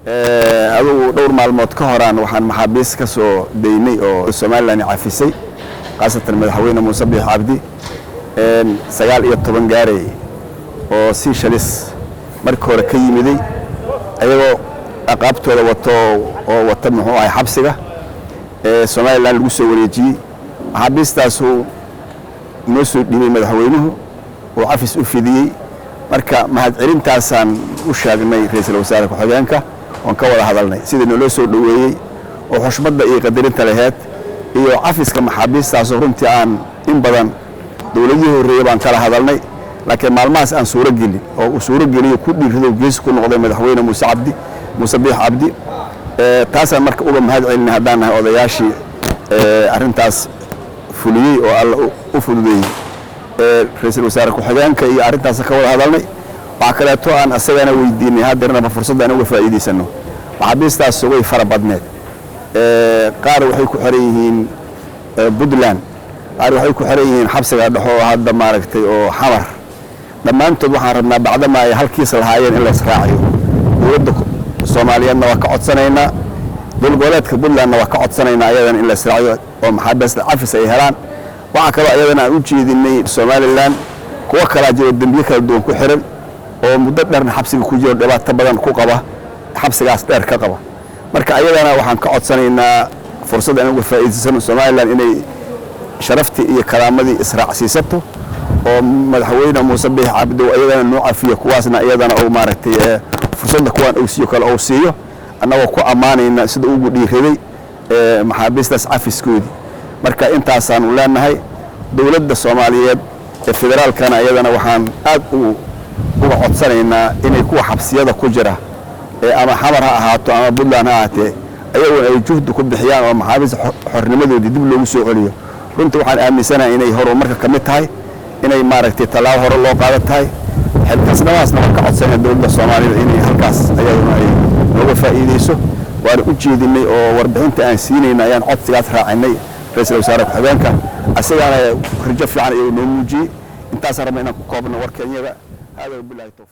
aduu dhowr maalmood ka horaan waxaan maxaabiis ka soo deynay oo Soomaaliland cafisay qaasatan madaxweyne Muuse Biixi Cabdi 19 gaaray oo si shalis markii hore ka yimiday ayagoo aqaabtooda wata muxuu ahay xabsiga Soomaaliland lagu soo wareejiyay maxaabiistaas uu noo soo dhimay madaxweynuhu oo cafis u fidiyay marka mahad celintaasaan u sheegnay ra'iisul wasaare ku-xigeenka oo ka wada hadalnay sidii noo soo dhaweeyay oo xushmadda iyo qadarinta lahayd iyo cafiska maxaabiistaas runtii aan in badan dawladii horeeyay baan kala hadalnay laakiin maalmahaas aan suuro gelin oo uu suuro geliyo ku dhiirado gees ku noqday madaxweyne Muuse Biixi Cabdi taasaan marka uga mahad celinay haddaan nahay odayaashii arrintaas fuliyay oo alla u fududeeyay ra'iisul wasaare ku-xigeenka iyo arrintaas ka wada hadalnay waxa kale oo aan asagana weydiinay haddana fursadda aan uga faa'iideysano maxaabiistaas way fara badneed qaar waxay ku xiran yihiin Puntland qaar waxay ku xiran yihiin xabsiga dhaxo hadda maaragtay oo xamar dhammaantood waxaan rabnaa bacdama ay halkiis lahaayeen in la israaciyo dawladda Soomaaliyeedna waa ka codsanaynaa dowladgoboleedka Puntlandna waa ka codsanaynaa ayadana in la israaciyo oo maxaabiista cafis ay helaan waxa kale ayadana aan u jeedinay Soomaaliland kuwa kala jiro dambiyo kala duwan ku xiran oo muddo dheer xabsiga ku jiro dhibaato badan ku qaba xabsigaas dheer ka qaba marka ayadana waxaan ka codsanaynaa fursad aan uga faa'iideysano Soomaaliland inay sharaftii iyo karaamadii israacsiisato oo madaxweyne Muuse Biixi Cabdi ayadana noo cafiyo kuwaasna ayadana oo maaragtay fursadda kuwaan uu siiyo kale oo siiyo annagoo ku amaanayna sida ugu dhiiraday maxaabiistaas cafiskoodii marka intaasaan u leenahay dawladda Soomaaliyeed ee federaalkana ayadana waxaan aad uga codsanaynaa inay kuwa xabsiyada ku jira ama xamar ha ahaato ama Puntland ha ahaatee ayagoo ay juhdi ku bixiyaan oo maxaabiista xornimadoodii dib loogu soo celiyo runtii waxaan aaminsanahay inay horumarka ka mid tahay inay maaragtay talaabo hore loo qaado tahay xilkasnamaasna waan ka codsanay dawladda Soomaaliyeed inay halkaas ayaduna ay nooga faa'iideyso waan u jeedinay oo warbixinta aan siinayna ayaan codsigaas raacinay ra'iisul wasaare ku-xigeenka asagana rajo fiican ayuu noo muujiyay intaas rabnaa inaan ku koobno warkeennada hada billahi tawfiiq